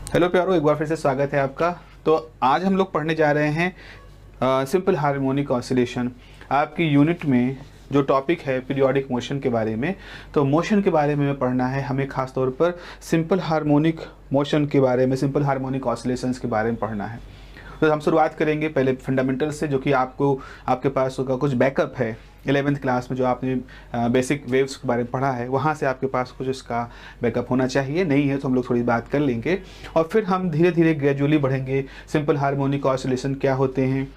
Hello प्यारो, एक बार फिर से स्वागत है आपका। तो आज हम लोग पढ़ने जा रहे हैं सिंपल हार्मोनिक ऑसिलेशन। आपकी यूनिट में जो टॉपिक है पीरियोडिक मोशन के बारे में, तो मोशन के बारे में पढ़ना है हमें, ख़ास तौर पर सिंपल हार्मोनिक मोशन के बारे में, सिंपल हार्मोनिक ऑसिलेशंस के बारे में पढ़ना है। तो हम शुरुआत करेंगे पहले फंडामेंटल से, जो कि आपके पास उसका कुछ बैकअप है 11th क्लास में, जो आपने बेसिक वेव्स के बारे में पढ़ा है, वहाँ से आपके पास कुछ इसका बैकअप होना चाहिए। नहीं है तो हम लोग थोड़ी बात कर लेंगे और फिर हम धीरे धीरे ग्रेजुअली बढ़ेंगे। सिंपल हार्मोनिक ऑसिलेशन क्या होते हैं,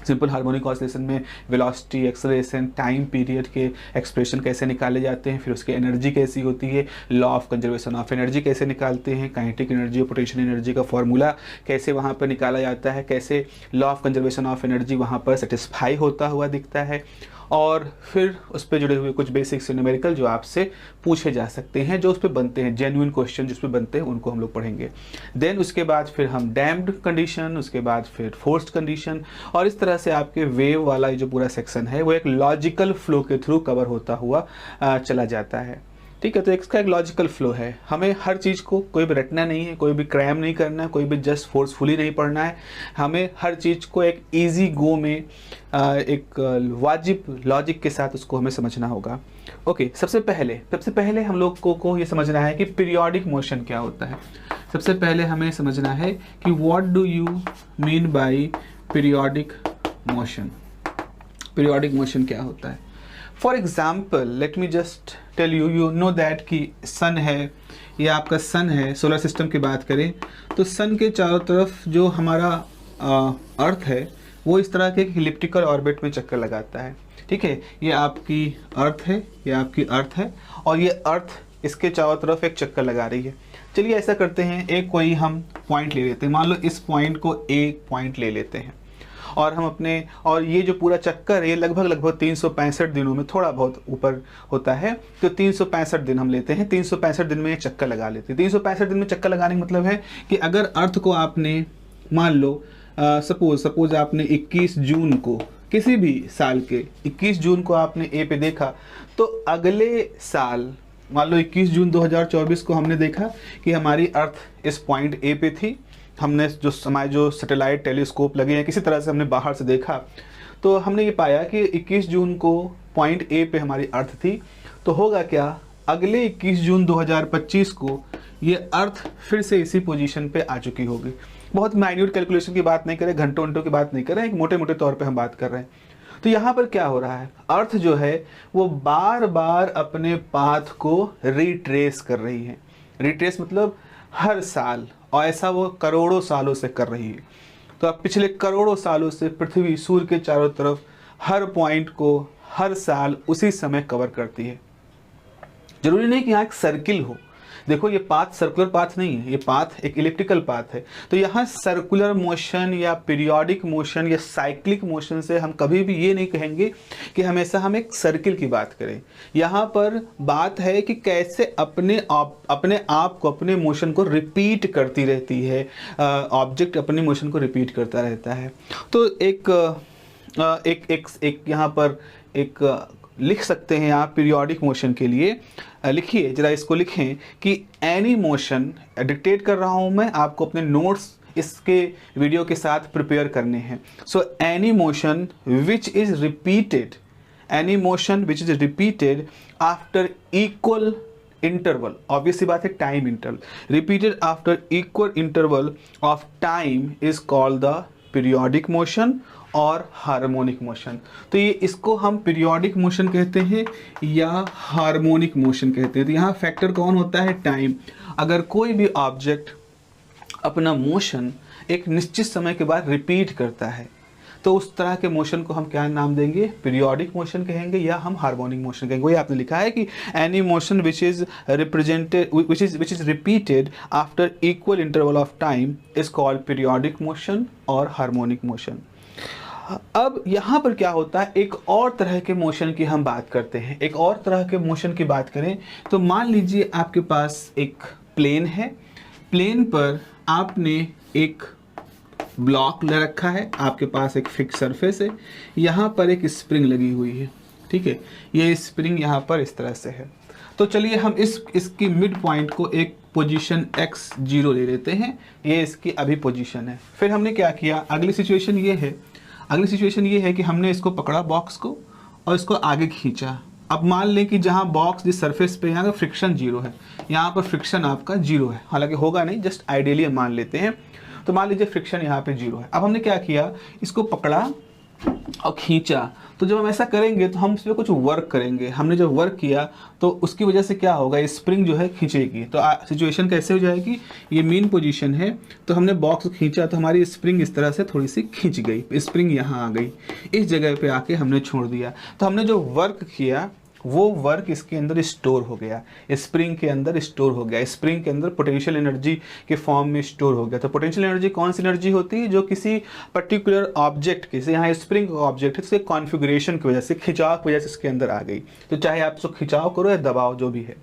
सिंपल हार्मोनिक ऑसिलेशन में वेलोसिटी, एक्सेलरेशन, टाइम पीरियड के एक्सप्रेशन कैसे निकाले जाते हैं, फिर उसकी एनर्जी कैसी होती है, law of conservation of energy कैसे निकालते हैं, काइनेटिक एनर्जी और पोटेंशियल एनर्जी का फॉर्मूला कैसे वहाँ पर निकाला जाता है, कैसे law of conservation of energy वहाँ पर सेटिस्फाई होता हुआ दिखता है, और फिर उस पर जुड़े हुए कुछ बेसिक्स न्यूमेरिकल जो आपसे पूछे जा सकते हैं, जो उस पर बनते हैं, जेन्युइन क्वेश्चन जिस पर बनते हैं, उनको हम लोग पढ़ेंगे। देन उसके बाद फिर हम डैम्प्ड कंडीशन, उसके बाद फिर फोर्स्ड कंडीशन, और इस तरह से आपके वेव वाला जो पूरा सेक्शन है वो एक लॉजिकल फ्लो के थ्रू कवर होता हुआ चला जाता है। ठीक है, तो इसका एक लॉजिकल फ्लो है। हमें हर चीज़ को कोई भी रटना नहीं है, कोई भी क्रैम नहीं करना है, कोई भी जस्ट फोर्सफुली नहीं पढ़ना है। हमें हर चीज़ को एक इजी गो में एक वाजिब लॉजिक के साथ उसको हमें समझना होगा। ओके, सबसे पहले हम लोग को ये समझना है कि पीरियोडिक मोशन क्या होता है। सबसे पहले हमें समझना है कि what do you mean by periodic motion. Periodic motion क्या होता है? For example let me just tell you know that कि सन है, ये आपका सन है, सोलर सिस्टम की बात करें तो सन के चारों तरफ जो हमारा अर्थ है वो इस तरह के इलिप्टिकल ऑर्बिट में चक्कर लगाता है। ठीक है, ये आपकी अर्थ है, ये आपकी अर्थ है, और ये अर्थ इसके चारों तरफ एक चक्कर लगा रही है। चलिए ऐसा करते हैं, एक कोई हम पॉइंट ले लेते हैं, मान लो इस पॉइंट को ए पॉइंट ले लेते हैं, और हम और ये जो पूरा चक्कर है ये लगभग 365 दिनों में थोड़ा बहुत ऊपर होता है, तो 365 दिन हम लेते हैं। 365 दिन में ये चक्कर लगा लेते हैं। 365 दिन में चक्कर लगाने का मतलब है कि अगर अर्थ को आपने मान लो सपोज आपने 21 जून को, किसी भी साल के 21 जून को आपने ए पे देखा, तो अगले साल मान लो 21 जून 2024 को हमने देखा कि हमारी अर्थ इस पॉइंट ए पे थी। हमने जो सैटेलाइट टेलीस्कोप लगे हैं, किसी तरह से हमने बाहर से देखा, तो हमने ये पाया कि 21 जून को पॉइंट ए पे हमारी अर्थ थी। तो होगा क्या, अगले 21 जून 2025 को ये अर्थ फिर से इसी पोजीशन पे आ चुकी होगी। बहुत माइन्यूट कैलकुलेशन की बात नहीं करें, घंटों की बात नहीं करें, एक मोटे मोटे तौर पे हम बात कर रहे हैं। तो यहाँ पर क्या हो रहा है, अर्थ जो है वो बार बार अपने पाथ को रिट्रेस कर रही है। रिट्रेस मतलब हर साल, और ऐसा वो करोड़ों सालों से कर रही है। तो अब पिछले करोड़ों सालों से पृथ्वी सूर्य के चारों तरफ हर पॉइंट को हर साल उसी समय कवर करती है। जरूरी नहीं कि यहाँ एक सर्किल हो, देखो ये पाथ सर्कुलर पाथ नहीं है, ये पाथ एक इलिप्टिकल पाथ है। तो यहाँ सर्कुलर मोशन या पीरियोडिक मोशन या साइक्लिक मोशन से हम कभी भी ये नहीं कहेंगे कि हमेशा हम एक सर्किल की बात करें। यहाँ पर बात है कि कैसे अपने आप को, अपने मोशन को रिपीट करती रहती है, ऑब्जेक्ट अपने मोशन को रिपीट करता रहता है। तो एक यहाँ पर एक लिख सकते हैं आप पीरियोडिक मोशन के लिए। लिखिए जरा, इसको लिखें कि एनी मोशन, डिक्टेट कर रहा हूं मैं आपको, अपने नोट्स इसके वीडियो के साथ प्रिपेयर करने हैं। So any motion which is repeated, any motion which is repeated after equal interval, obvious सी बात है time interval, repeated after equal interval of time is called the periodic motion और harmonic motion. तो ये इसको हम पीरियोडिक मोशन कहते हैं या हार्मोनिक मोशन कहते हैं। तो यहाँ फैक्टर कौन होता है, टाइम। अगर कोई भी ऑब्जेक्ट अपना मोशन एक निश्चित समय के बाद रिपीट करता है, तो उस तरह के मोशन को हम क्या नाम देंगे, पीरियोडिक मोशन कहेंगे या हम हार्मोनिक मोशन कहेंगे। वही आपने लिखा है कि any motion which is repeated after equal interval of time is called periodic motion और हार्मोनिक मोशन। अब यहाँ पर क्या होता है, एक और तरह के मोशन की हम बात करते हैं। एक और तरह के मोशन की बात करें तो मान लीजिए आपके पास एक प्लेन है, प्लेन पर आपने एक ब्लॉक ले रखा है, आपके पास एक फिक्स सरफेस है, यहाँ पर एक स्प्रिंग लगी हुई है। ठीक है, ये स्प्रिंग यहाँ पर इस तरह से है। तो चलिए हम इसकी मिड पॉइंट को एक पोजीशन x0 ले लेते हैं, ये इसकी अभी पोजीशन है। फिर हमने क्या किया, अगली सिचुएशन ये है कि हमने इसको पकड़ा बॉक्स को और इसको आगे खींचा। अब मान लें कि जहाँ बॉक्स जिस सरफेस पे यहाँ का फ्रिक्शन 0 है, यहाँ पर फ्रिक्शन आपका 0 है, हालांकि होगा नहीं, जस्ट आइडियली हम मान लेते हैं। तो मान लीजिए फ्रिक्शन यहाँ पे 0 है। अब हमने क्या किया, इसको पकड़ा और खींचा। तो जब हम ऐसा करेंगे तो हम उस पर कुछ वर्क करेंगे। हमने जब वर्क किया तो उसकी वजह से क्या होगा, ये स्प्रिंग जो है खींचेगी। तो सिचुएशन कैसे हो जाएगी, ये मेन पोजीशन है, तो हमने बॉक्स खींचा तो हमारी स्प्रिंग इस तरह से थोड़ी सी खींच गई, स्प्रिंग यहाँ आ गई, इस जगह पे आके हमने छोड़ दिया। तो हमने जो वर्क किया वो वर्क इसके अंदर स्टोर हो गया, स्प्रिंग के अंदर स्टोर हो गया, स्प्रिंग के अंदर पोटेंशियल एनर्जी के फॉर्म में स्टोर हो गया। तो पोटेंशियल एनर्जी कौन सी एनर्जी होती है, जो किसी पर्टिकुलर ऑब्जेक्ट के, यहाँ स्प्रिंग ऑब्जेक्ट है, उसके कॉन्फ़िगरेशन की वजह से, खिंचाव की वजह से इसके अंदर आ गई। तो चाहे आप उसको खिंचाव करो या दबाव जो भी है।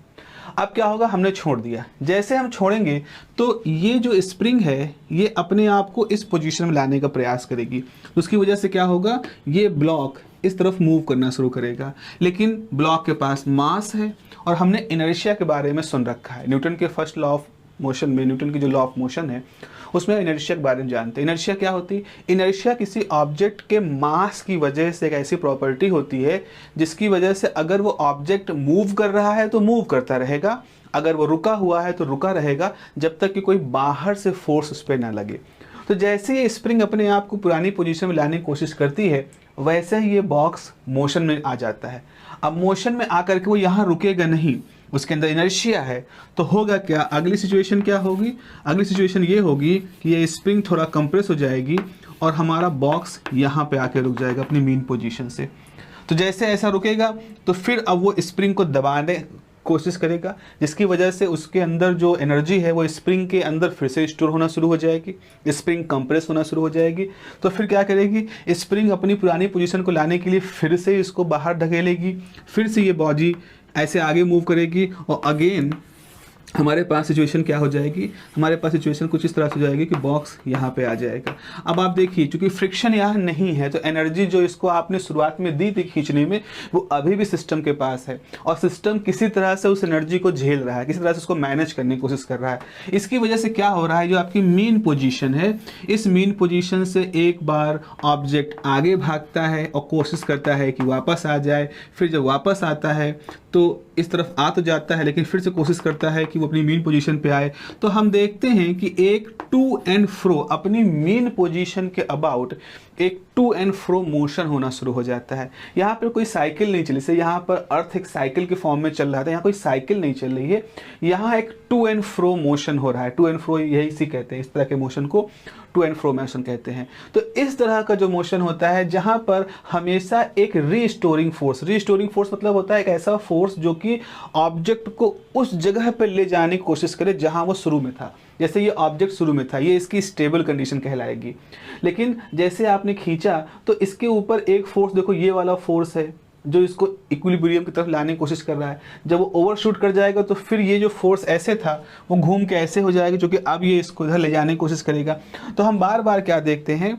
अब क्या होगा, हमने छोड़ दिया। जैसे हम छोड़ेंगे तो ये जो स्प्रिंग है ये अपने आप को इस पोजीशन में लाने का प्रयास करेगी। उसकी वजह से क्या होगा, ये ब्लॉक इस तरफ मूव करना शुरू करेगा, लेकिन ब्लॉक के पास मास है और हमने इनर्शिया के बारे में सुन रखा है। न्यूटन के फर्स्ट लॉ ऑफ मोशन में, न्यूटन की जो लॉ ऑफ मोशन है उसमें इनर्शिया के बारे में जानते हैं। इनर्शिया क्या होती है, इनर्शिया किसी ऑब्जेक्ट के मास की वजह से एक ऐसी प्रॉपर्टी होती है जिसकी वजह से अगर वो ऑब्जेक्ट मूव कर रहा है तो मूव करता रहेगा, अगर वो रुका हुआ है तो रुका रहेगा, जब तक कि कोई बाहर से फोर्स उस पर ना लगे। तो जैसे ये स्प्रिंग अपने आप को पुरानी पोजीशन में लाने की कोशिश करती है, वैसे ही ये बॉक्स मोशन में आ जाता है। अब मोशन में आकर के वो यहाँ रुकेगा नहीं, उसके अंदर इनर्शिया है। तो होगा क्या, अगली सिचुएशन क्या होगी, अगली सिचुएशन ये होगी कि ये स्प्रिंग थोड़ा कंप्रेस हो जाएगी और हमारा बॉक्स यहाँ पे आके रुक जाएगा अपनी मेन पोजीशन से। तो जैसे ऐसा रुकेगा तो फिर अब वो स्प्रिंग को दबाने कोशिश करेगा, जिसकी वजह से उसके अंदर जो एनर्जी है वो स्प्रिंग के अंदर फिर से स्टोर होना शुरू हो जाएगी, स्प्रिंग कंप्रेस होना शुरू हो जाएगी। तो फिर क्या करेगी, स्प्रिंग अपनी पुरानी पोजीशन को लाने के लिए फिर से इसको बाहर ढकेलेगी, फिर से ये बॉडी ऐसे आगे मूव करेगी और अगेन हमारे पास सिचुएशन क्या हो जाएगी, हमारे पास सिचुएशन कुछ इस तरह से हो जाएगी कि बॉक्स यहाँ पे आ जाएगा। अब आप देखिए, चूंकि फ्रिक्शन यहाँ नहीं है तो एनर्जी जो इसको आपने शुरुआत में दी थी खींचने में, वो अभी भी सिस्टम के पास है और सिस्टम किसी तरह से उस एनर्जी को झेल रहा है, किसी तरह से उसको मैनेज करने की कोशिश कर रहा है। इसकी वजह से क्या हो रहा है, जो आपकी मेन पोजीशन है, इस मेन पोजीशन से एक बार ऑब्जेक्ट आगे भागता है और कोशिश करता है कि वापस आ जाए। फिर जब वापस आता है तो इस तरफ आ तो जाता है, लेकिन फिर से कोशिश करता है कि वो अपनी मेन पोजीशन पे आए। तो हम देखते हैं कि एक टू एंड फ्रो अपनी मेन पोजीशन के अबाउट एक टू एंड फ्रो मोशन होना शुरू हो जाता है। यहाँ पर कोई साइकिल नहीं चली, जैसे यहाँ पर अर्थ एक साइकिल के फॉर्म में चल रहा था, यहाँ कोई साइकिल नहीं चल रही है, यहाँ एक टू एंड फ्रो मोशन हो रहा है। टू एंड फ्रो यही सी कहते हैं, इस तरह के मोशन को टू एंड फ्रो मोशन कहते हैं। तो इस तरह का जो मोशन होता है जहाँ पर हमेशा एक रीस्टोरिंग फोर्स मतलब होता है एक ऐसा फोर्स जो कि ऑब्जेक्ट को उस जगह पर ले जाने की कोशिश करे जहाँ वो शुरू में था। जैसे ये ऑब्जेक्ट शुरू में था, ये इसकी स्टेबल कंडीशन कहलाएगी, लेकिन जैसे आपने खींचा तो इसके ऊपर एक फोर्स, देखो ये वाला फोर्स है जो इसको इक्विलिब्रियम की तरफ लाने की कोशिश कर रहा है। जब वो ओवरशूट कर जाएगा तो फिर ये जो फोर्स ऐसे था वो घूम के ऐसे हो जाएगा, क्योंकि अब ये इसको इधर ले जाने की कोशिश करेगा। तो हम बार बार क्या देखते हैं,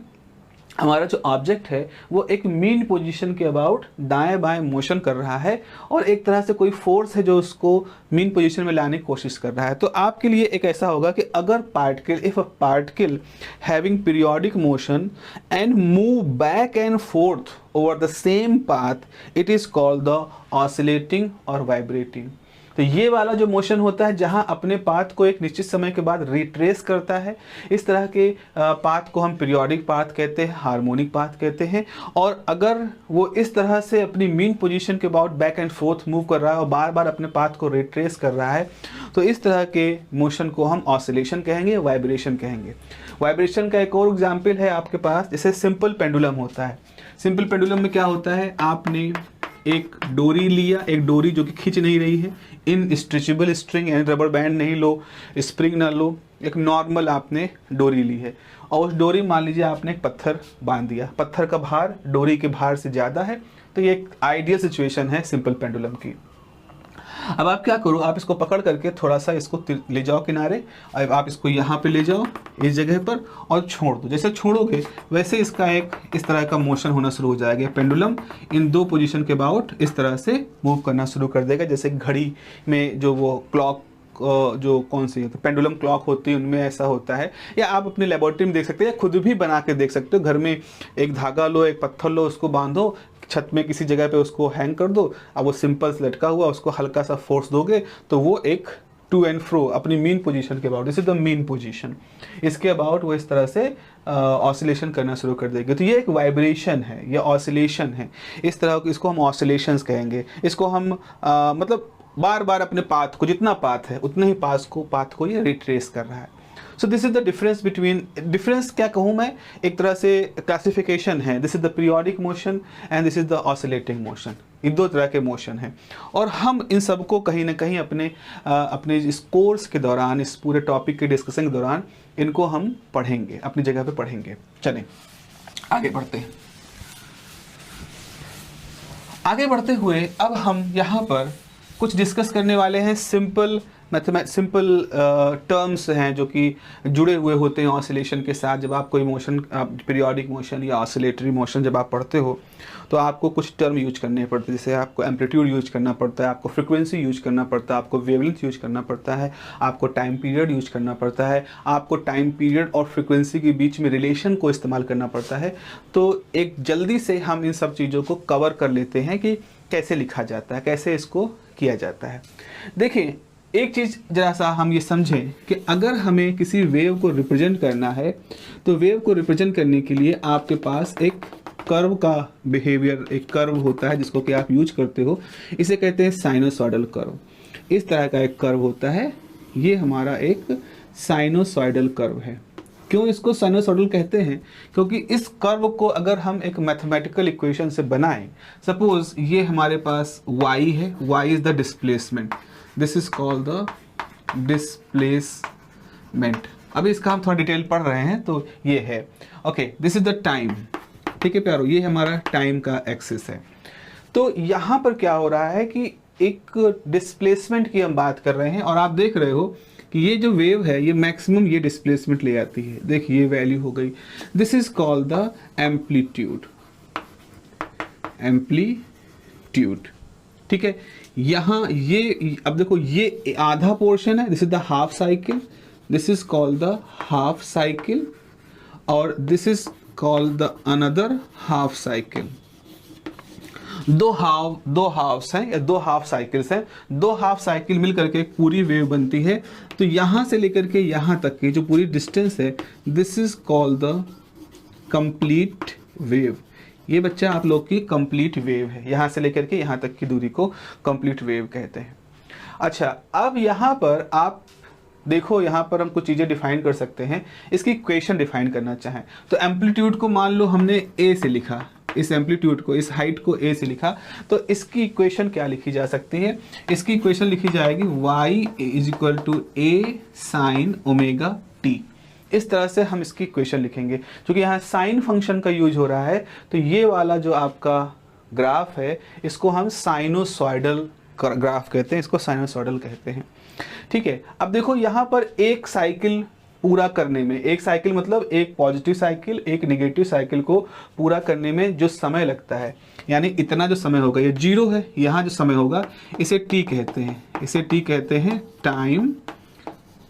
हमारा जो ऑब्जेक्ट है वो एक मेन पोजीशन के अबाउट दाएं बाएं मोशन कर रहा है और एक तरह से कोई फोर्स है जो उसको मेन पोजीशन में लाने की कोशिश कर रहा है। तो आपके लिए एक ऐसा होगा कि अगर if a particle having periodic motion and move back and fourth over the same path, it is called the oscillating और वाइब्रेटिंग। तो ये वाला जो मोशन होता है जहाँ अपने पाथ को एक निश्चित समय के बाद रिट्रेस करता है, इस तरह के पाथ को हम पीरियोडिक पाथ कहते हैं, हार्मोनिक पाथ कहते हैं। और अगर वो इस तरह से अपनी मेन पोजीशन के about back and fourth move कर रहा है और बार बार अपने पाथ को रिट्रेस कर रहा है, तो इस तरह के मोशन को हम ऑसिलेशन कहेंगे, वाइब्रेशन कहेंगे। वाइब्रेशन का एक और एग्जाम्पल है आपके पास, जैसे सिंपल पेंडुलम होता है। सिंपल पेंडुलम में क्या होता है, आपने एक डोरी लिया, एक डोरी जो कि खींच नहीं रही है, इन स्ट्रेचेबल स्ट्रिंग यानी रबर बैंड नहीं लो, स्प्रिंग ना लो, एक नॉर्मल आपने डोरी ली है और उस डोरी मान लीजिए आपने एक पत्थर बांध दिया, पत्थर का भार डोरी के भार से ज़्यादा है। तो ये एक आइडियल सिचुएशन है सिंपल पेंडुलम की। अब आप क्या करो, आप इसको पकड़ करके थोड़ा सा इसको ले जाओ किनारे, अब आप इसको यहाँ पे ले जाओ इस जगह पर और छोड़ दो। जैसे छोड़ोगे वैसे इसका एक इस तरह का मोशन होना शुरू हो जाएगा। पेंडुलम इन दो पोजीशन के अबाउट इस तरह से मूव करना शुरू कर देगा, जैसे घड़ी में जो वो क्लॉक जो कौन सी तो पेंडुलम क्लॉक होती है उनमें ऐसा होता है, या आप अपने लेबोरेटरी में देख सकते हैं या खुद भी बना के देख सकते हो। घर में एक धागा लो, एक पत्थर लो, उसको बांधो छत में किसी जगह पे, उसको हैंग कर दो। अब वो सिंपल से लटका हुआ, उसको हल्का सा फोर्स दोगे तो वो एक टू एंड फ्रो अपनी मीन पोजीशन के about, this is the mean position, इसके अबाउट वो इस तरह से ऑसिलेशन करना शुरू कर देगी। तो ये एक वाइब्रेशन है, ये ऑसिलेशन है। इस तरह इसको हम ऑसिलेशंस कहेंगे। इसको हम मतलब बार बार अपने पाथ को, जितना पाथ है उतने ही पाथ को ये रिट्रेस कर रहा है। So this is the difference between, difference क्या कहूँ मैं, एक तरह से क्लासिफिकेशन है। This is the periodic motion and this is the oscillating motion. ये दो तरह के मोशन हैं और हम इन सब को कहीं ना कहीं अपने इस कोर्स के दौरान, इस पूरे टॉपिक के डिस्कशन के दौरान इनको हम पढ़ेंगे, अपनी जगह पे पढ़ेंगे। चलें आगे बढ़ते हैं। आगे बढ़ते हुए अब हम यहाँ पर कुछ डिस्कस करने वाले हैं सिंपल टर्म्स हैं जो कि जुड़े हुए होते हैं ऑसिलेशन के साथ। जब आप कोई मोशन, पीरियोडिक मोशन या ऑसिलेटरी मोशन जब आप पढ़ते हो तो आपको कुछ टर्म यूज करने पड़ते हैं। जैसे आपको एम्पलीट्यूड यूज करना पड़ता है, आपको फ्रीक्वेंसी यूज करना पड़ता है, आपको वेवलेंथ यूज करना पड़ता है, आपको टाइम पीरियड यूज करना पड़ता है, आपको टाइम पीरियड और फ्रीक्वेंसी के बीच में रिलेशन को इस्तेमाल करना पड़ता है। तो एक जल्दी से हम इन सब चीज़ों को कवर कर लेते हैं कि कैसे लिखा जाता है, कैसे इसको किया जाता है। देखिए एक चीज़ जरा सा हम ये समझें कि अगर हमें किसी वेव को रिप्रेजेंट करना है तो वेव को रिप्रेजेंट करने के लिए आपके पास एक कर्व का बिहेवियर, एक कर्व होता है जिसको कि आप यूज करते हो। इसे कहते हैं साइनोसॉइडल कर्व। इस तरह का एक कर्व होता है, ये हमारा एक साइनोसॉइडल कर्व है। क्यों इसको साइनोसॉइडल कहते हैं? क्योंकि इस कर्व को अगर हम एक मैथमेटिकल इक्वेशन से बनाएं, सपोज ये हमारे पास y है, y is the displacement, this is called the displacement. अभी इसका हम थोड़ा डिटेल पढ़ रहे हैं तो ये है okay, this is the time. ठीक है प्यारो, ये हमारा टाइम का एक्सिस है। तो यहाँ पर क्या हो रहा है कि एक डिस्प्लेसमेंट की हम बात कर रहे हैं और आप देख रहे हो कि ये जो वेव है ये मैक्सिमम ये डिस्प्लेसमेंट ले आती है। देखिए ये वैल्यू हो गई, this is called the amplitude. Amplitude ठीक है। यहाँ ये अब देखो ये आधा पोर्शन है, this is the half cycle, this is called the half cycle, और this is called the another half cycle. दो हाफ्स हैं या दो हाफ साइकिल्स हैं। दो हाफ साइकिल मिल करके एक पूरी वेव बनती है। तो यहाँ से लेकर के यहाँ तक की जो पूरी डिस्टेंस है, this is called the complete wave. ये बच्चा आप लोग की कंप्लीट वेव है, यहाँ से लेकर के यहाँ तक की दूरी को कंप्लीट वेव कहते हैं। अच्छा, अब यहाँ पर आप देखो, यहाँ पर हम कुछ चीज़ें डिफाइन कर सकते हैं। इसकी इक्वेशन डिफाइन करना चाहें तो एम्पलीट्यूड को मान लो हमने ए से लिखा, इस एम्पलीट्यूड को, इस हाइट को ए से लिखा, तो इसकी इक्वेशन क्या लिखी जा सकती है? इसकी इक्वेशन लिखी जाएगी y is equal to a sine omega t. इस तरह से हम इसकी इक्वेशन लिखेंगे। क्योंकि यहाँ साइन फंक्शन का यूज हो रहा है तो ये वाला जो आपका ग्राफ है इसको हम साइनोसॉइडल ग्राफ कहते हैं, इसको साइनोसॉइडल कहते हैं। ठीक है, अब देखो यहाँ पर एक साइकिल पूरा करने में, एक साइकिल मतलब एक पॉजिटिव साइकिल, एक नेगेटिव साइकिल को पूरा करने में जो समय लगता है, यानी इतना जो समय होगा, ये जीरो है, यहाँ जो समय होगा इसे टी कहते हैं, इसे टी कहते हैं टाइम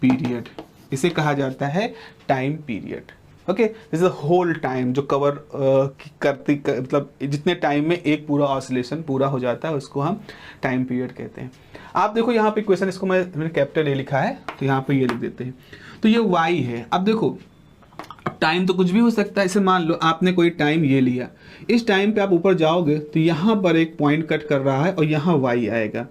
पीरियड। इसे कहा जाता है time period. Okay, this is whole time जो कवर मतलब जितने टाइम में एक पूरा ऑसिलेशन पूरा हो जाता है उसको हम टाइम पीरियड कहते हैं। आप देखो यहाँ पे इक्वेशन, इसको मैंने कैपिटल ए लिखा है तो यहाँ पे ये लिख देते हैं। तो ये y है। अब देखो टाइम तो कुछ भी हो सकता है। इसे मान लो आपने कोई टाइम ये लिया, इस टाइम पे आप ऊपर जाओगे तो यहाँ पर एक पॉइंट कट कर रहा है और यहाँ y आएगा।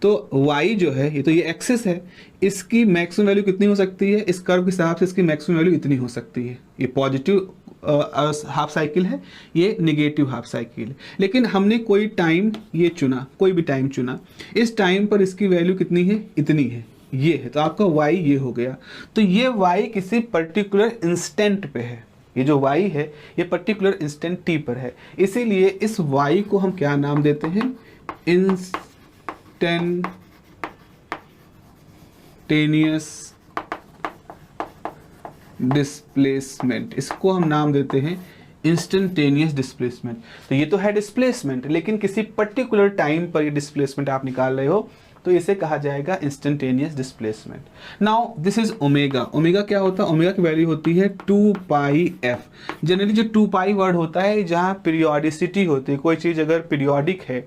तो y जो है ये तो ये एक्सिस है, इसकी मैक्सिमम वैल्यू कितनी हो सकती है? इस कर्व के हिसाब से इसकी मैक्सिमम वैल्यू इतनी हो सकती है। ये पॉजिटिव हाफ साइकिल है, ये नेगेटिव हाफ साइकिल है। लेकिन हमने कोई टाइम ये चुना, कोई भी टाइम चुना, इस टाइम पर इसकी वैल्यू कितनी है? इतनी है, ये है। तो आपका y ये हो गया। तो ये y किसी पर्टिकुलर इंस्टेंट पे है। ये जो y है ये पर्टिकुलर इंस्टेंट t पर है। इसीलिए इस y को हम क्या नाम देते हैं? Instantaneous displacement. इसको हम नाम देते हैं इंस्टेंटेनियस डिस्प्लेसमेंट। तो ये तो है डिस्प्लेसमेंट, लेकिन किसी पर्टिकुलर टाइम पर ये डिस्प्लेसमेंट आप निकाल रहे हो, तो इसे कहा जाएगा instantaneous displacement. Now this is omega. Omega क्या होता है? ओमेगा की वैल्यू होती है 2 पाई एफ। जनरली जो 2 पाई वर्ड होता है जहाँ पीरियोडिसिटी होती है, कोई चीज़ अगर पीरियोडिक है,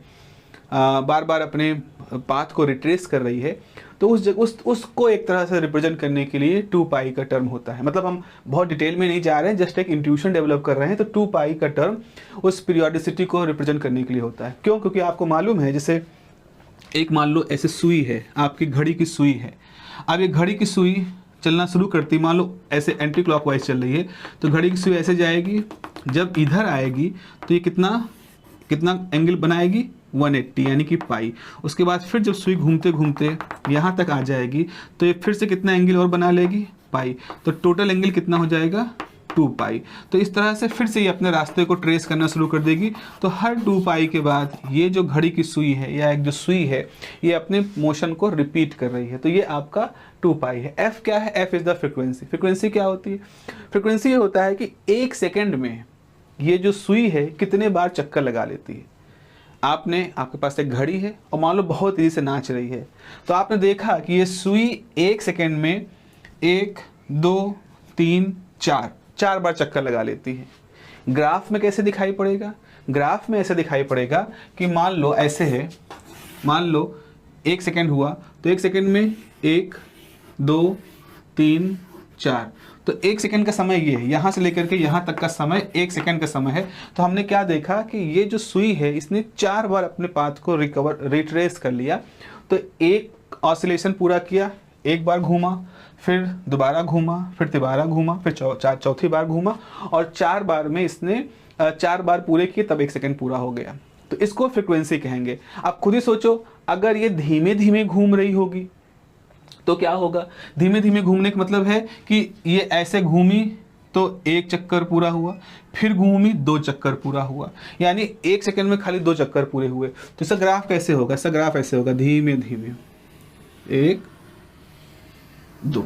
बार बार अपने पाथ को रिट्रेस कर रही है, तो उसको एक तरह से रिप्रेजेंट करने के लिए 2 पाई का टर्म होता है। मतलब हम बहुत डिटेल में नहीं जा रहे हैं, जस्ट एक इंट्यूशन डेवलप कर रहे हैं। तो 2 पाई का टर्म उस पीरियोडिसिटी को रिप्रेजेंट करने के लिए होता है। क्यों? क्योंकि आपको मालूम है, जैसे एक मान लो ऐसे सुई है, आपकी घड़ी की सुई है। अब ये घड़ी की सुई चलना शुरू करती, मान लो ऐसे एंटी क्लॉकवाइज चल रही है, तो घड़ी की सुई ऐसे जाएगी, जब इधर आएगी तो ये कितना एंगल बनाएगी? 180 यानी कि पाई। उसके बाद फिर जब सुई घूमते घूमते यहाँ तक आ जाएगी तो ये फिर से कितना एंगल और बना लेगी? पाई। तो टोटल एंगल कितना हो जाएगा? 2 पाई। तो इस तरह से फिर से ये अपने रास्ते को ट्रेस करना शुरू कर देगी। तो हर 2 पाई के बाद ये जो घड़ी की सुई है या एक जो सुई है, ये अपने मोशन को रिपीट कर रही है। तो ये आपका 2 पाई है। एफ क्या है? F is the frequency. Frequency क्या होती है? फ्रिक्वेंसी ये होता है कि 1 सेकेंड में ये जो सुई है कितने बार चक्कर लगा लेती है। आपके पास एक घड़ी है और मान लो बहुत तेजी से नाच रही है, तो आपने देखा कि ये सुई 1 सेकेंड में 1 2 3 4 बार चक्कर लगा लेती है। ग्राफ में कैसे दिखाई पड़ेगा? ग्राफ में ऐसे दिखाई पड़ेगा कि मान लो ऐसे है, मान लो 1 सेकेंड हुआ, तो 1 सेकेंड में 1 2 3 4, तो 1 सेकेंड का समय ये है, यहाँ से लेकर के यहाँ तक का समय 1 सेकेंड का समय है। तो हमने क्या देखा कि ये जो सुई है इसने 4 बार अपने पाथ को रिट्रेस कर लिया। तो एक ऑसिलेशन पूरा किया, एक बार घूमा, फिर दोबारा घूमा, फिर तिबारा घूमा, फिर चौथी बार घूमा, और 4 बार में इसने 4 बार पूरे किए, तब 1 सेकेंड पूरा हो गया। तो इसको फ्रिक्वेंसी कहेंगे। आप खुद ही सोचो, अगर ये धीमे धीमे घूम रही होगी तो क्या होगा? धीमे धीमे घूमने का मतलब है कि ये ऐसे घूमी तो 1 चक्कर पूरा हुआ, फिर घूमी 2 चक्कर पूरा हुआ, यानी 1 सेकेंड में खाली 2 चक्कर पूरे हुए। तो इसका ग्राफ कैसे होगा? इसका ग्राफ ऐसे होगा, धीमे धीमे 1 2।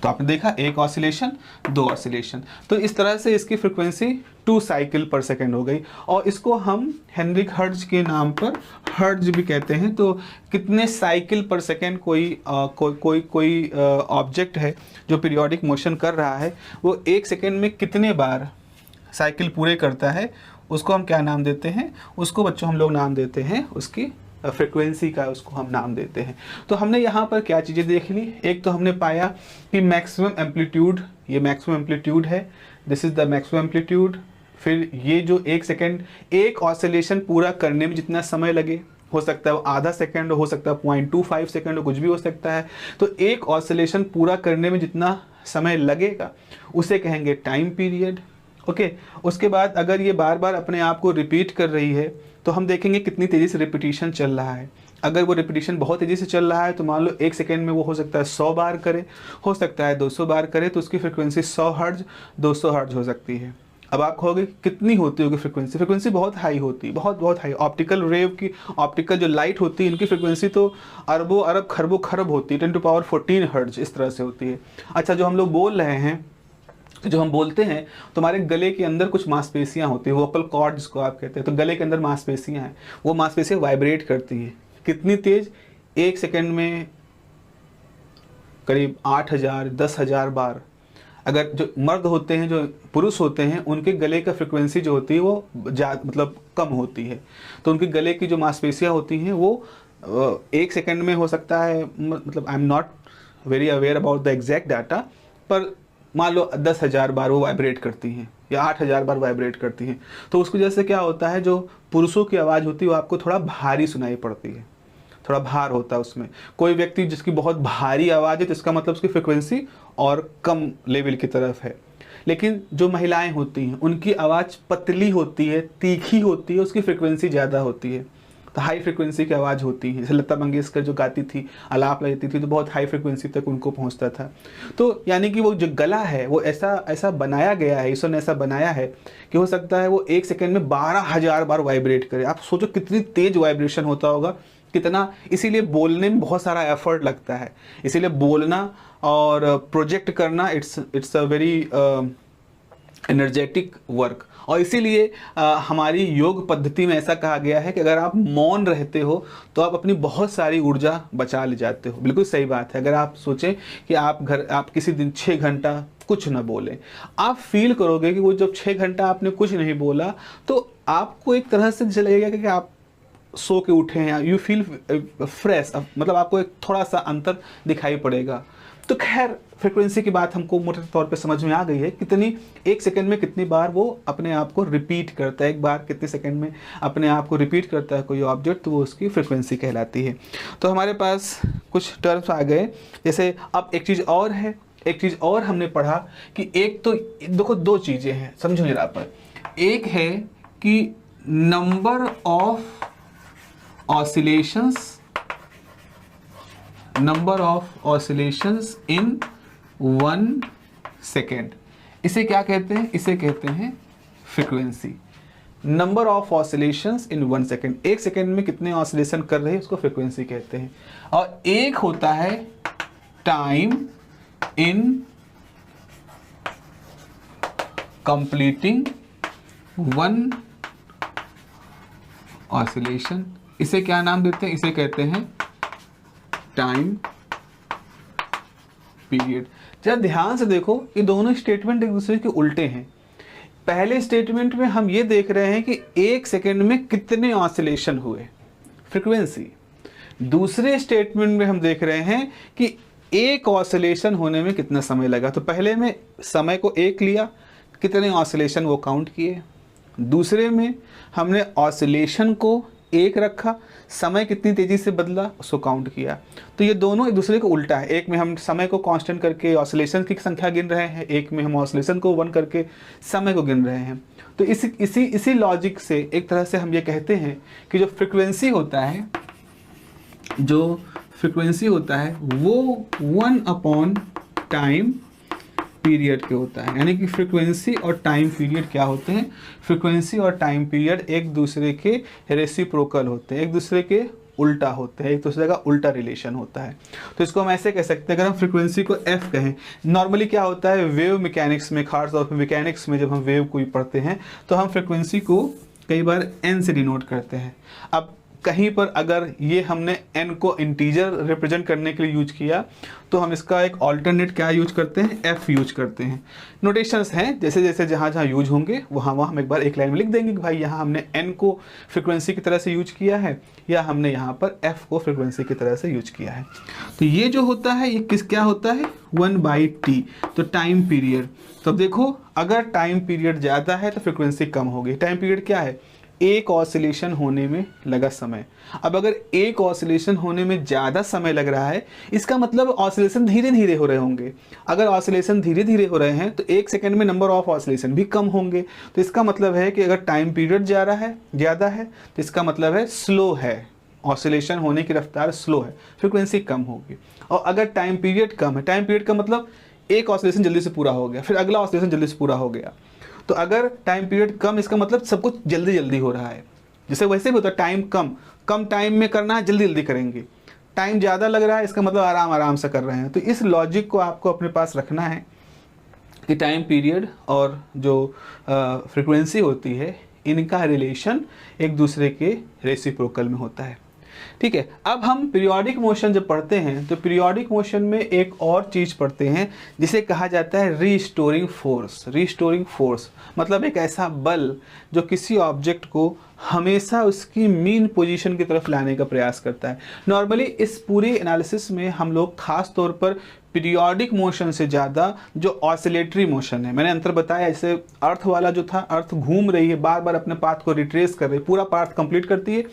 तो आपने देखा 1 ऑसिलेशन 2 ऑसिलेशन। तो इस तरह से इसकी फ्रीक्वेंसी 2 साइकिल पर सेकेंड हो गई। और इसको हम हेनरिक हर्ट्ज के नाम पर हर्ट्ज भी कहते हैं। तो कितने साइकिल पर सेकेंड कोई ऑब्जेक्ट है जो पीरियोडिक मोशन कर रहा है, वो 1 सेकेंड में कितने बार साइकिल पूरे करता है, उसको हम क्या नाम देते हैं? उसको बच्चों हम लोग नाम देते हैं, उसकी फ्रिक्वेंसी का उसको हम नाम देते हैं। तो हमने यहाँ पर क्या चीज़ें देख ली? एक तो हमने पाया कि मैक्सिमम एम्पलीट्यूड, ये मैक्सिमम एम्पलीट्यूड है, this is the maximum amplitude. फिर ये जो 1 सेकेंड, एक ऑसिलेशन पूरा करने में जितना समय लगे, हो सकता है वो आधा सेकेंड हो सकता है 0.25 सेकेंड हो, कुछ भी हो सकता है। तो एक ऑसिलेशन पूरा करने में जितना समय लगेगा उसे कहेंगे टाइम पीरियड। ओके, उसके बाद अगर ये बार बार अपने आप को रिपीट कर रही है तो हम देखेंगे कितनी तेज़ी से रिपीटिशन चल रहा है। अगर वो रिपीटिशन बहुत तेज़ी से चल रहा है तो मान लो 1 सेकेंड में वो हो सकता है 100 बार करे, हो सकता है 200 बार करे, तो उसकी फ्रिक्वेंसी 100 हर्ट्ज 200 हर्ट्ज हो सकती है। अब आप कहोगे कितनी होती होगी फ्रिक्वेंसी? फ्रिक्वेंसी बहुत हाई होती है, बहुत हाई। ऑप्टिकल रेव की, ऑप्टिकल जो लाइट होती है, इनकी फ्रिक्वेंसी तो अरबों अरब खरबों खरब होती है, 10⁻14 हर्ट्ज इस तरह से होती है। अच्छा, जो हम लोग बोल रहे हैं, जो हम बोलते हैं, तुम्हारे गले के अंदर कुछ मांसपेशियां होती हैं, वोकल कॉर्ड जिसको आप कहते हैं। तो गले के अंदर मांसपेशियां हैं, वो मांसपेशियां वाइब्रेट करती हैं। कितनी तेज? 1 सेकेंड में करीब 8000 10,000 बार। अगर जो मर्द होते हैं, जो पुरुष होते हैं, उनके गले का फ्रिक्वेंसी जो होती है वो मतलब कम होती है। तो उनके गले की जो मांसपेशियां होती हैं वो 1 सेकेंड में हो सकता है, मतलब I am not very aware about the exact data, पर मान लो 10,000 बार वो वाइब्रेट करती हैं या 8,000 बार वाइब्रेट करती हैं। तो उसकी वजह से क्या होता है, जो पुरुषों की आवाज़ होती है वो आपको थोड़ा भारी सुनाई पड़ती है, थोड़ा भार होता है उसमें। कोई व्यक्ति जिसकी बहुत भारी आवाज़ है तो इसका मतलब उसकी फ्रिक्वेंसी और कम लेवल की तरफ है। लेकिन जो महिलाएं होती हैं उनकी आवाज़ पतली होती है, तीखी होती है, उसकी फ्रिक्वेंसी ज़्यादा होती है। तो हाई फ्रिक्वेंसी की आवाज़ होती है। जैसे लता मंगेशकर जो गाती थी, आलाप लेती थी, तो बहुत हाई फ्रिक्वेंसी तक उनको पहुंचता था। तो यानी कि वो जो गला है वो ऐसा बनाया गया है, ईश्वर ने ऐसा बनाया है कि हो सकता है वो 1 सेकेंड में 12,000 बार वाइब्रेट करे। आप सोचो कितनी तेज वाइब्रेशन होता होगा, कितना। इसीलिए बोलने में बहुत सारा एफर्ट लगता है। इसीलिए बोलना और प्रोजेक्ट करना it's a very energetic work. और इसीलिए हमारी योग पद्धति में ऐसा कहा गया है कि अगर आप मौन रहते हो तो आप अपनी बहुत सारी ऊर्जा बचा ले जाते हो। बिल्कुल सही बात है। अगर आप सोचें कि आप किसी दिन 6 घंटा कुछ ना बोलें, आप फील करोगे कि वो जब 6 घंटा आपने कुछ नहीं बोला तो आपको एक तरह से लगेगा कि आप सो के उठे हैं, यू फील फ्रेश, मतलब आपको एक थोड़ा सा अंतर दिखाई पड़ेगा। तो खैर फ्रिक्वेंसी की बात हमको मोटे तौर पे समझ में आ गई है, कितनी 1 सेकंड में कितनी बार वो अपने आप को रिपीट करता है, एक बार कितने सेकंड में अपने आप को रिपीट करता है कोई ऑब्जेक्ट, तो वो उसकी फ्रिक्वेंसी कहलाती है। तो हमारे पास कुछ टर्म्स आ गए। जैसे अब एक चीज़ और हमने पढ़ा कि एक तो देखो 2 चीज़ें हैं, समझो यहाँ पर। एक है कि number of oscillations in 1 second, इसे क्या कहते हैं? इसे कहते हैं frequency. Number of oscillations in 1 second, 1 second में कितने ऑसिलेशन कर रहे हैं उसको फ्रीक्वेंसी कहते हैं। और एक होता है टाइम इन कंप्लीटिंग 1 ऑसिलेशन, इसे क्या नाम देते हैं? इसे कहते हैं टाइम पीरियड। जरा ध्यान से देखो, ये दोनों स्टेटमेंट एक दूसरे के उल्टे हैं। पहले स्टेटमेंट में हम ये देख रहे हैं कि 1 सेकेंड में कितने ऑसिलेशन हुए, फ्रीक्वेंसी। दूसरे स्टेटमेंट में हम देख रहे हैं कि एक ऑसिलेशन होने में कितना समय लगा। तो पहले में समय को 1 लिया, कितने ऑसिलेशन वो काउंट किए। दूसरे में हमने ऑसिलेशन को 1 रखा, समय कितनी तेज़ी से बदला उसको काउंट किया। तो ये दोनों एक दूसरे को उल्टा है। एक में हम समय को कांस्टेंट करके ऑसिलेशन की संख्या गिन रहे हैं, एक में हम ऑसिलेशन को 1 करके समय को गिन रहे हैं। तो इसी लॉजिक से एक तरह से हम ये कहते हैं कि जो फ्रीक्वेंसी होता है वो 1 टाइम पीरियड के होता है। यानी कि फ्रीक्वेंसी और टाइम पीरियड क्या होते हैं? फ्रीक्वेंसी और टाइम पीरियड एक दूसरे के रेसिप्रोकल होते हैं, एक दूसरे के उल्टा होते हैं, एक दूसरे का उल्टा रिलेशन होता है। तो इसको हम ऐसे कह सकते हैं, अगर हम फ्रीक्वेंसी को f कहें, नॉर्मली क्या होता है वेव मैकेनिक्स में, खासतौर पर मैकेनिक्स में जब हम वेव को पढ़ते हैं तो हम फ्रीक्वेंसी को कई बार n से डिनोट करते हैं। अब कहीं पर अगर ये हमने n को इंटीजर रिप्रेजेंट करने के लिए यूज किया तो हम इसका एक ऑल्टरनेट क्या यूज करते हैं? f यूज करते हैं। नोटेशंस हैं, जैसे जैसे जहाँ जहाँ यूज होंगे वहाँ हम एक बार एक लाइन में लिख देंगे कि भाई यहाँ हमने n को फ्रीक्वेंसी की तरह से यूज किया है या हमने यहाँ पर f को फ्रीक्वेंसी की तरह से यूज किया है। तो ये जो होता है ये क्या होता है? 1/t, तो टाइम पीरियड। तो देखो अगर टाइम पीरियड ज़्यादा है तो फ्रीक्वेंसी कम होगी। टाइम पीरियड क्या है? एक ऑसिलेशन होने में लगा समय। अब अगर एक ऑसिलेशन होने में ज़्यादा समय लग रहा है, इसका मतलब ऑसिलेशन धीरे धीरे हो रहे होंगे। अगर ऑसिलेशन धीरे धीरे हो रहे हैं तो 1 सेकेंड में नंबर ऑफ ऑसिलेशन भी कम होंगे। तो इसका मतलब है कि अगर टाइम पीरियड ज़्यादा है तो इसका मतलब है स्लो है, ऑसिलेशन होने की रफ्तार स्लो है, फ्रीक्वेंसी कम होगी। और अगर टाइम पीरियड कम है, टाइम पीरियड का मतलब एक ऑसिलेशन जल्दी से पूरा हो गया, फिर अगला ऑसिलेशन जल्दी से पूरा हो गया। तो अगर टाइम पीरियड कम, इसका मतलब सब कुछ जल्दी जल्दी हो रहा है। जैसे वैसे भी होता है, टाइम कम टाइम में करना है, जल्दी जल्दी करेंगे। टाइम ज़्यादा लग रहा है, इसका मतलब आराम आराम से कर रहे हैं। तो इस लॉजिक को आपको अपने पास रखना है कि टाइम पीरियड और जो फ्रीक्वेंसी होती है इनका रिलेशन एक दूसरे के रेसिप्रोकल में होता है। ठीक है। अब हम पीरियोडिक मोशन जब पढ़ते हैं तो पीरियोडिक मोशन में एक और चीज़ पढ़ते हैं जिसे कहा जाता है रीस्टोरिंग फोर्स। रीस्टोरिंग फोर्स मतलब एक ऐसा बल जो किसी ऑब्जेक्ट को हमेशा उसकी मीन पोजीशन की तरफ लाने का प्रयास करता है। नॉर्मली इस पूरे एनालिसिस में हम लोग खास तौर पर पीरियोडिक मोशन से ज़्यादा जो ऑसिलेटरी मोशन है, मैंने अंतर बताया। जैसे अर्थ वाला जो था, अर्थ घूम रही है, बार बार अपने पाथ को रिट्रेस कर रही है, पूरा पाथ कंप्लीट करती है,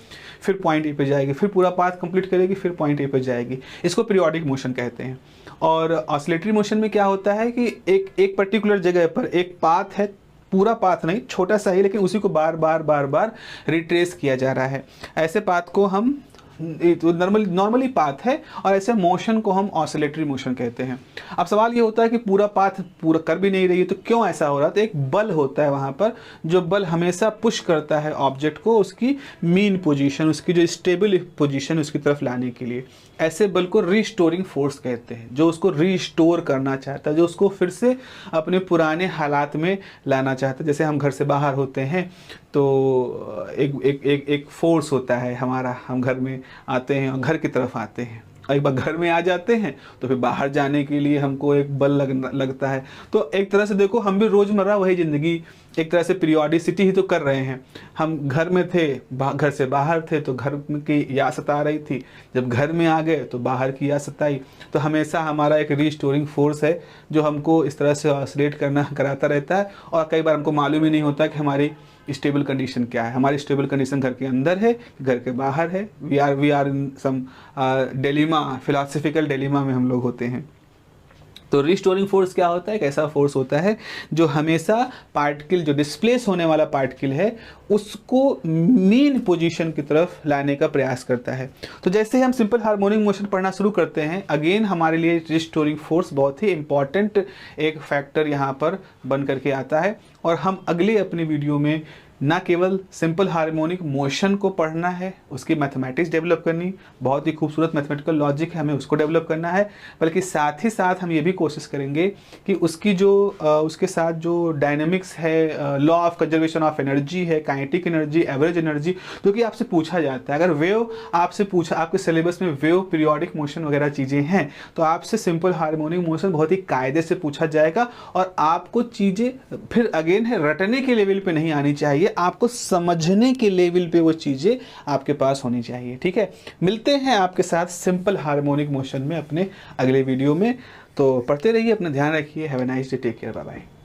फिर पॉइंट ए पे जाएगी, फिर पूरा पाथ कंप्लीट करेगी, फिर पॉइंट ए पे जाएगी। इसको पीरियोडिक मोशन कहते हैं। और ऑसिलेटरी मोशन में क्या होता है कि एक पर्टिकुलर जगह पर एक पाथ है, पूरा पाथ नहीं, छोटा सा ही, लेकिन उसी को बार बार रिट्रेस किया जा रहा है। ऐसे पाथ को हम तो नॉर्मली पाथ है, और ऐसे मोशन को हम ऑसिलेटरी मोशन कहते हैं। अब सवाल ये होता है कि पूरा पाथ पूरा कर भी नहीं रही है तो क्यों ऐसा हो रहा है? तो एक बल होता है वहाँ पर, जो बल हमेशा पुश करता है ऑब्जेक्ट को उसकी मीन पोजीशन, उसकी जो स्टेबल पोजीशन उसकी तरफ लाने के लिए। ऐसे बल को रीस्टोरिंग फोर्स कहते हैं, जो उसको रीस्टोर करना चाहता है, जो उसको फिर से अपने पुराने हालात में लाना चाहता है। जैसे हम घर से बाहर होते हैं तो एक फोर्स होता है हमारा, हम घर में आते हैं और घर की तरफ आते हैं, एक बार घर में आ जाते हैं तो फिर बाहर जाने के लिए हमको एक बल लगता है। तो एक तरह से देखो, हम भी रोज़मर्रा वही ज़िंदगी एक तरह से पीरियोडिसिटी ही तो कर रहे हैं। हम घर में थे, घर से बाहर थे तो घर की याद सता रही थी, जब घर में आ गए तो बाहर की याद सताई। तो हमेशा हमारा एक रीस्टोरिंग फोर्स है जो हमको इस तरह से ऑसिलेट कराता रहता है, और कई बार हमको मालूम ही नहीं होता कि हमारी स्टेबल कंडीशन क्या है। हमारी स्टेबल कंडीशन घर के अंदर है, घर के बाहर है। We are in some dilemma, philosophical dilemma में हम लोग होते हैं। तो रिस्टोरिंग फोर्स क्या होता है? एक ऐसा फोर्स होता है जो हमेशा पार्टिकल, जो डिस्प्लेस होने वाला पार्टिकल है, उसको मीन पोजीशन की तरफ लाने का प्रयास करता है। तो जैसे ही हम सिंपल हार्मोनिक मोशन पढ़ना शुरू करते हैं, अगेन हमारे लिए रिस्टोरिंग फोर्स बहुत ही इंपॉर्टेंट एक फैक्टर यहाँ पर बन करके आता है। और हम अगले अपने वीडियो में ना केवल सिंपल हार्मोनिक मोशन को पढ़ना है, उसकी मैथमेटिक्स डेवलप करनी, बहुत ही खूबसूरत मैथमेटिकल लॉजिक है, हमें उसको डेवलप करना है, बल्कि साथ ही साथ हम ये भी कोशिश करेंगे कि उसकी जो उसके साथ जो डायनेमिक्स है, law of conservation of energy है, काइनेटिक एनर्जी, एवरेज एनर्जी, जो कि आपसे पूछा जाता है। अगर वेव आपसे पूछा, आपके सिलेबस में वेव, पीरियोडिक मोशन वगैरह चीज़ें हैं, तो आपसे सिंपल हार्मोनिक मोशन बहुत ही कायदे से पूछा जाएगा, और आपको चीज़ें फिर अगेन है रटने के लेवल पे नहीं आनी चाहिए, आपको समझने के लेवल पे वो चीज़ें आपके पास होनी चाहिए। ठीक है, मिलते हैं आपके साथ सिंपल हार्मोनिक मोशन में अपने अगले वीडियो में। तो पढ़ते रहिए, अपना ध्यान रखिए। Have a nice day, take care, bye bye.